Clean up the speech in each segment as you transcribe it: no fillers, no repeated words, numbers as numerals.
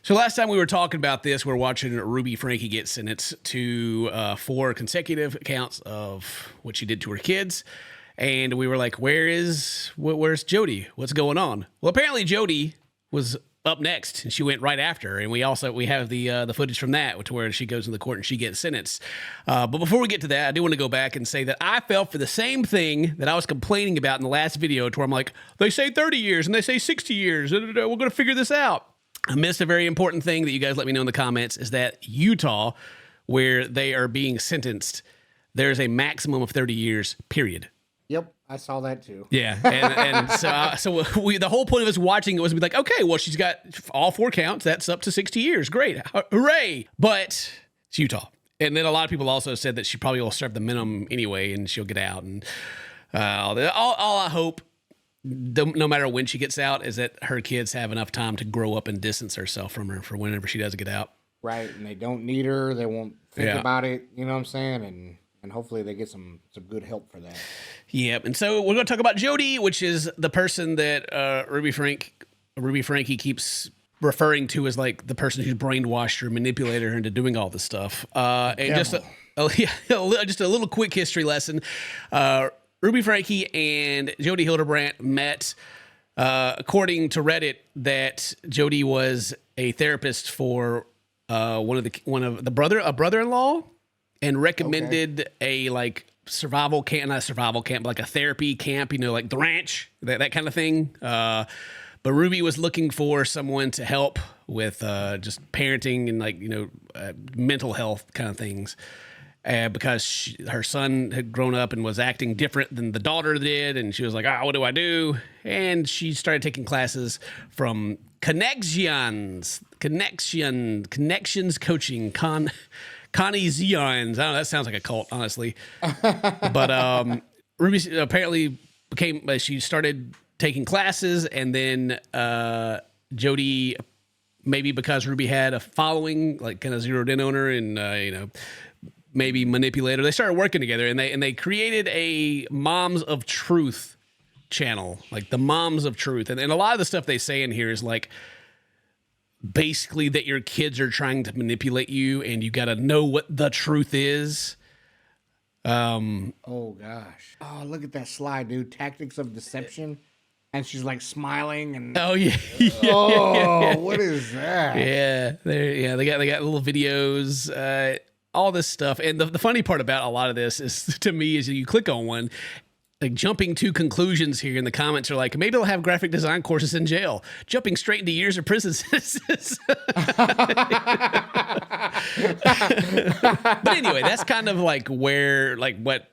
So last time we were talking about this, we were watching Ruby Franke get sentenced to 4 consecutive counts of what she did to her kids. And we were like, where's Jodi? What's going on? Well, apparently Jodi was up next and she went right after her. And we have the footage from that to where she goes to the court and she gets sentenced. But before we get to that, I do want to go back and say that I fell for the same thing that I was complaining about in the last video, to where I'm like, they say 30 years and they say 60 years. We're going to figure this out. I missed a very important thing that you guys let me know in the comments, is that Utah, where they are being sentenced, there's a maximum of 30 years, period. Yep, I saw that too. Yeah, and so the whole point of us watching it was to be like, okay, well, she's got all 4 counts. That's up to 60 years. Great. Hooray. But it's Utah. And then a lot of people also said that she probably will serve the minimum anyway and she'll get out. And all I hope, no matter when she gets out, is that her kids have enough time to grow up and distance herself from her for whenever she does get out. Right, and they don't need her. They won't think about it. You know what I'm saying? And hopefully they get some good help for that. Yep. And so we're going to talk about Jodi, which is the person that Ruby Franke keeps referring to as like the person who's brainwashed her, manipulated her into doing all this stuff. And just a little quick history lesson. Ruby Franke and Jodi Hildebrandt met, according to Reddit, that Jodi was a therapist for a brother-in-law, and recommended a like survival camp, not a survival camp, but like a therapy camp, like the ranch, that kind of thing. But Ruby was looking for someone to help with just parenting and mental health kind of things. Because her son had grown up and was acting different than the daughter did. And she was like, what do I do? And she started taking classes from Connections Coaching, Connie Zions. I don't know, that sounds like a cult, honestly. But Ruby apparently she started taking classes, and then Jodi, maybe because Ruby had a following, like kind of zeroed in on her and, maybe manipulator. They started working together, and they created a Moms of Truth channel, like the Moms of Truth. And a lot of the stuff they say in here is like basically that your kids are trying to manipulate you, and you got to know what the truth is. Oh gosh. Oh, look at that slide, dude. Tactics of Deception. And she's like smiling and what is that? They got little videos, all this stuff. And the funny part about a lot of this is, to me, is you click on one, like jumping to conclusions here in the comments are like, maybe they'll have graphic design courses in jail, jumping straight into years of prison sentences. But anyway, that's kind of like where, like what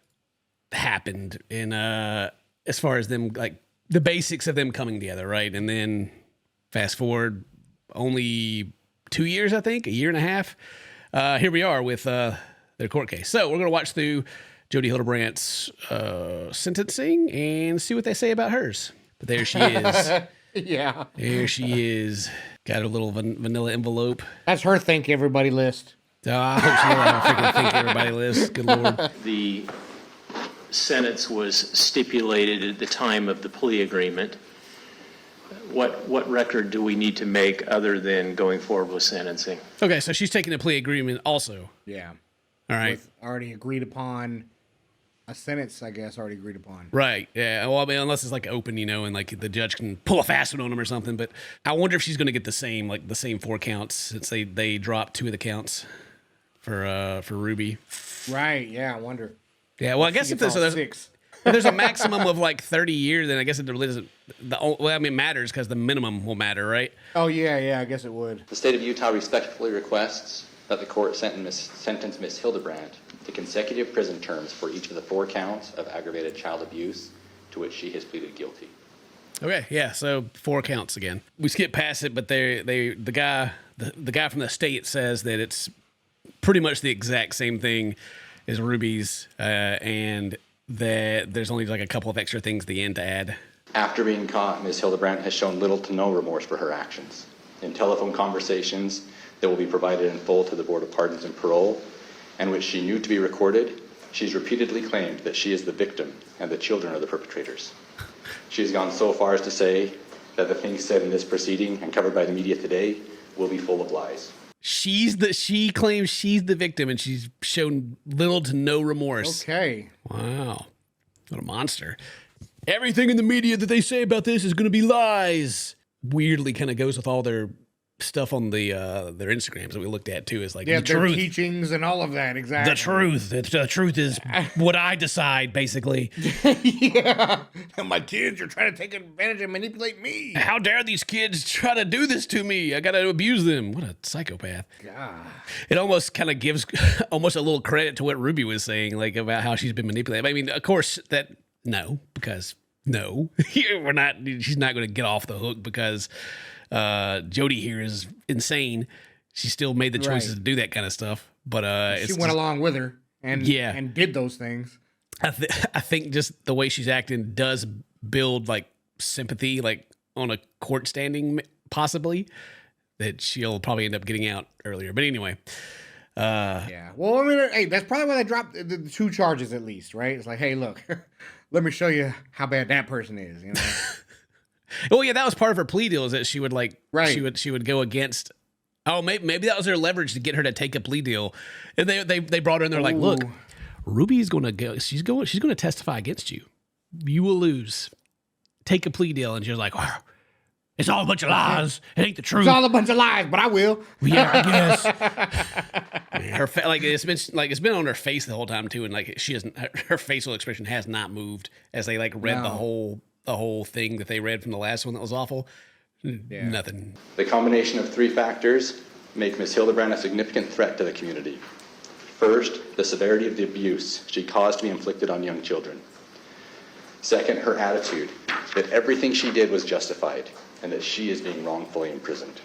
happened in, as far as them, like the basics of them coming together. Right. And then fast forward only 2 years, I think, a year and a half. Here we are with their court case. So we're going to watch through Jodi Hildebrandt's sentencing and see what they say about hers. But there she is. Yeah. There she is. Got her little vanilla envelope. That's her thank everybody list. I hope she don't have a freaking thank everybody list. Good Lord. The sentence was stipulated at the time of the plea agreement. What record do we need to make other than going forward with sentencing? Okay, so she's taking a plea agreement also. Yeah. All right. With already agreed upon, a sentence, I guess, already agreed upon. Right. Yeah. Well, I mean, unless it's like open, and like the judge can pull a fast one on him or something. But I wonder if she's going to get the same 4 counts, since they dropped 2 of the counts for Ruby. Right. Yeah. I wonder. Yeah. Well, I guess if there's 6. If there's a maximum of like 30 years, then I guess it really doesn't. It matters because the minimum will matter, right? Oh yeah, I guess it would. The state of Utah respectfully requests that the court sentence Ms. Hildebrandt to consecutive prison terms for each of the 4 counts of aggravated child abuse to which she has pleaded guilty. Okay, yeah. So 4 counts again. We skip past it, but the guy from the state says that it's pretty much the exact same thing as Ruby's, and that there's only like a couple of extra things at the end to add. After being caught, Ms. Hildebrandt has shown little to no remorse for her actions. In telephone conversations that will be provided in full to the Board of Pardons and Parole, and which she knew to be recorded, she's repeatedly claimed that she is the victim and the children are the perpetrators. She's gone so far as to say that the things said in this proceeding and covered by the media today will be full of lies. She claims she's the victim, and she's shown little to no remorse. Okay. Wow. What a monster. Everything in the media that they say about this is going to be lies. Weirdly kind of goes with all their stuff on the their Instagrams that we looked at too. Is like the their truth. teachings and all of that. Exactly. The truth is what I decide, basically. Yeah. And my kids are trying to take advantage and manipulate me. How dare these kids try to do this to me? I got to abuse them. What a psychopath. God. It almost kind of gives almost a little credit to what Ruby was saying, like about how she's been manipulated. I mean, of course, because we're not. She's not going to get off the hook because Jodi here is insane. She still made the choices to do that kind of stuff, but she went along with her and did those things. I think just the way she's acting does build like sympathy, like on a court standing, possibly that she'll probably end up getting out earlier. But anyway. Yeah. Well, I mean, hey, that's probably why they dropped the 2 charges at least, right? It's like, hey, look, let me show you how bad that person is, you know? Well, yeah, that was part of her plea deal is that she would like, right. she would go against, maybe that was her leverage to get her to take a plea deal. And they brought her in there like, look, Ruby's going to go, she's going to testify against you. You will lose. Take a plea deal. And she was like, oh, it's all a bunch of lies. It ain't the truth. It's all a bunch of lies, but I will. Yeah, I guess. Her it's been on her face the whole time too, and like she hasn't. Her facial expression has not moved as they like read the whole thing that they read from the last one that was awful. Yeah. Nothing. The combination of 3 factors make Ms. Hildebrandt a significant threat to the community. First, the severity of the abuse she caused to be inflicted on young children. Second, her attitude that everything she did was justified and that she is being wrongfully imprisoned.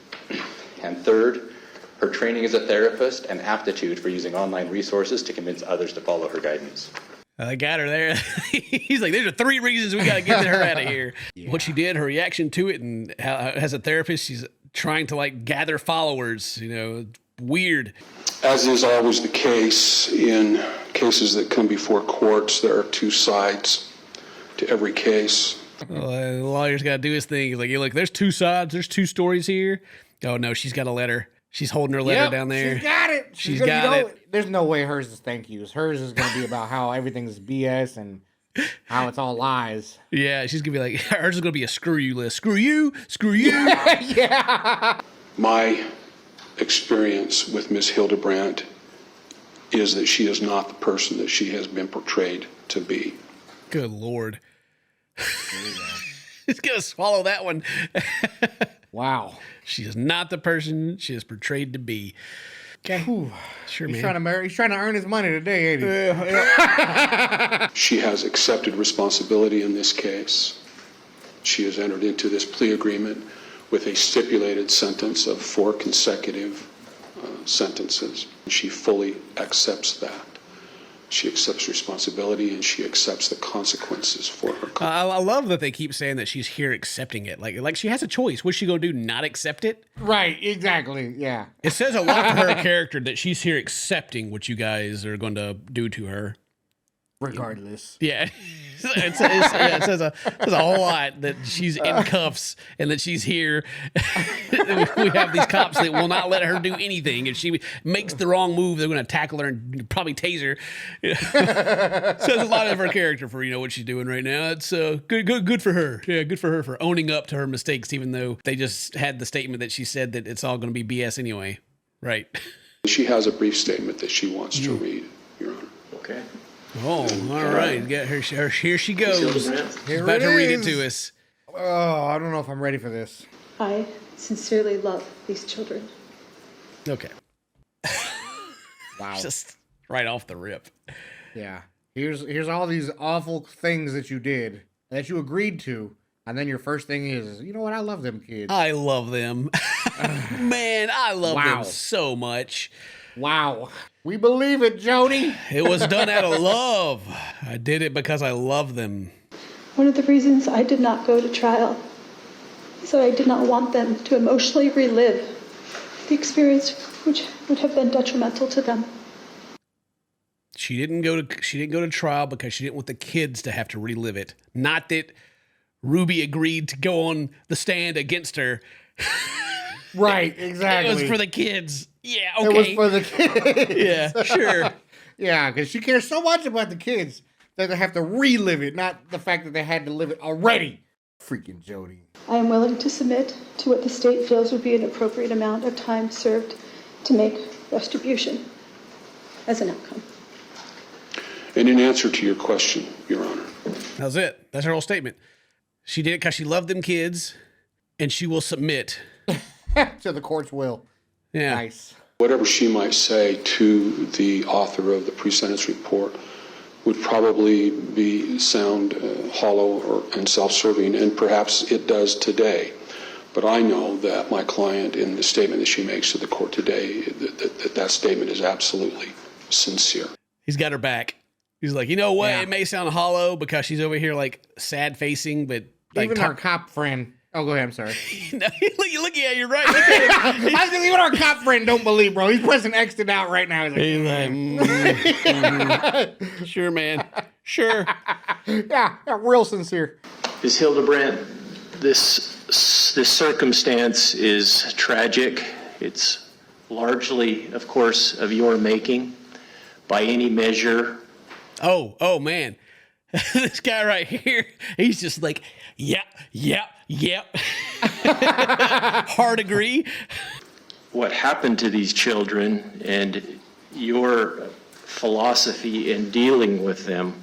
And third, her training as a therapist and aptitude for using online resources to convince others to follow her guidance. I got her there. He's like, there's 3 reasons we got to get her out of here. Yeah. What she did, her reaction to it, and how, as a therapist, she's trying to like gather followers, you know, weird. As is always the case in cases that come before courts, there are 2 sides to every case. Well, the lawyer's got to do his thing. He's like, look, there's 2 sides. There's 2 stories here. Oh, no, she's got a letter. She's holding her letter down there. She's got it. She's got it. There's no way hers is thank yous. Hers is going to be about how everything's BS and how it's all lies. Yeah, she's going to be like, hers is going to be a screw you list. Screw you. Screw you. Yeah. My experience with Ms. Hildebrandt is that she is not the person that she has been portrayed to be. Good Lord. He's going to swallow that one. Wow. She is not the person she is portrayed to be. Okay. Ooh, sure, He's trying to earn his money today, ain't he? She has accepted responsibility in this case. She has entered into this plea agreement with a stipulated sentence of 4 consecutive sentences. She fully accepts that. She accepts responsibility and she accepts the consequences for her. I love that they keep saying that she's here accepting it. Like she has a choice. What's she going to do? Not accept it? Right. Exactly. Yeah. It says a lot for her character that she's here accepting what you guys are going to do to her. Regardless. Yeah. It says a whole lot that she's in cuffs and that she's here. We have these cops that will not let her do anything. If she makes the wrong move, they're going to tackle her and probably tase her. Says a lot of her character for what she's doing right now. It's good for her. Yeah, good for her for owning up to her mistakes, even though they just had the statement that she said that it's all going to be BS anyway. Right. She has a brief statement that she wants to read, Your Honor. Okay. Oh, all right. Get her. Here she goes. She's about to read it to us. Oh, I don't know if I'm ready for this. I sincerely love these children. Okay. Wow. Just right off the rip. Yeah. Here's all these awful things that you did, that you agreed to, and then your first thing is, you know what? I love them kids. I love them. Man, I love them so much. Wow. We believe it, Jodi. It was done out of love. I did it because I love them. One of the reasons I did not go to trial is that I did not want them to emotionally relive the experience which would have been detrimental to them. She didn't go to trial because she didn't want the kids to have to relive it. Not that Ruby agreed to go on the stand against her. Right, exactly. It was for the kids. Yeah, okay. It was for the kids. Yeah, sure. Yeah, because she cares so much about the kids that they have to relive it, not the fact that they had to live it already. Freaking Jodi. I am willing to submit to what the state feels would be an appropriate amount of time served to make retribution as an outcome. And in answer to your question, Your Honor. That was it. That's her whole statement. She did it because she loved them kids, and she will submit. To the court's will. Yeah. Nice. Whatever she might say to the author of the pre-sentence report would probably sound hollow and self-serving, and perhaps it does today. But I know that my client, in the statement that she makes to the court today, that statement is absolutely sincere. He's got her back. He's like, you know what? Yeah. It may sound hollow because she's over here like sad facing, but like Even our cop friend. Oh, go ahead. I'm sorry. No, look, yeah, you're right. Look at him. I said, even our cop friend don't believe, bro. He's pressing X out right now. He's like, Sure, man. Sure. yeah, real sincere. Ms. Hildebrandt, this circumstance is tragic. It's largely, of course, of your making. By any measure, Oh, man. This guy right here, he's just like, yep. Hard agree. what happened to these children and your philosophy in dealing with them,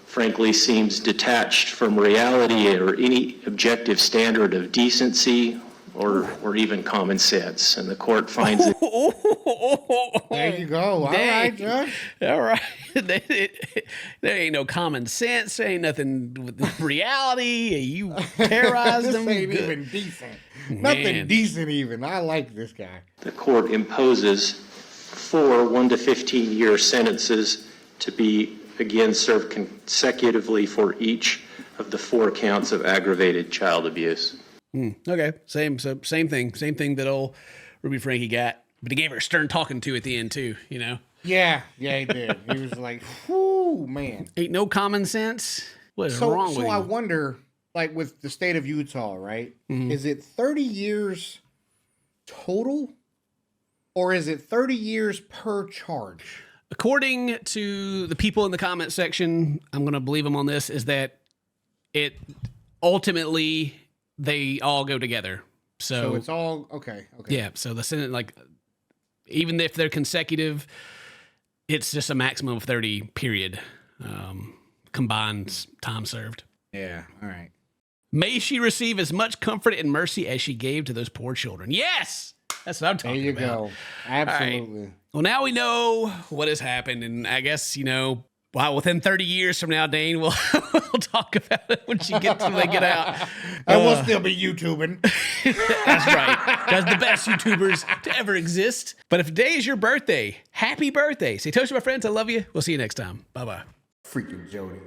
frankly, seems detached from reality or any objective standard of decency or even common sense. And the court finds it. There you go. All right, Judge. All right. There ain't no common sense. There ain't nothing with reality. You terrorized This them. ain't Good. even decent. Man. Nothing decent even. I like this guy. The court imposes 4 1 to 15-year sentences to be again served consecutively for each of the 4 counts of aggravated child abuse. Okay. Same thing. Same thing that old Ruby Franke got. But he gave her a stern talking to at the end too, you know? Yeah, he did. He was like, whoo, man. Ain't no common sense. What is So wrong with you? I wonder, like with the state of Utah, right? Mm-hmm. Is it 30 years total? Or is it 30 years per charge? According to the people in the comment section, I'm going to believe them on this, is that it ultimately, they all go together. So it's all, okay. Yeah. So the Senate, like, even if they're consecutive, it's just a maximum of 30 period combined time served. Yeah, all right. May she receive as much comfort and mercy as she gave to those poor children. Yes! That's what I'm There talking you about. go. Absolutely. Well, now we know what has happened, and I guess, wow, within 30 years from now, Dane, we'll talk about it when they get out. And we'll still be YouTubing. That's right. Because the best YouTubers to ever exist. But if today is your birthday, happy birthday. Say toast to my friends. I love you. We'll see you next time. Bye-bye. Freaking Jodi.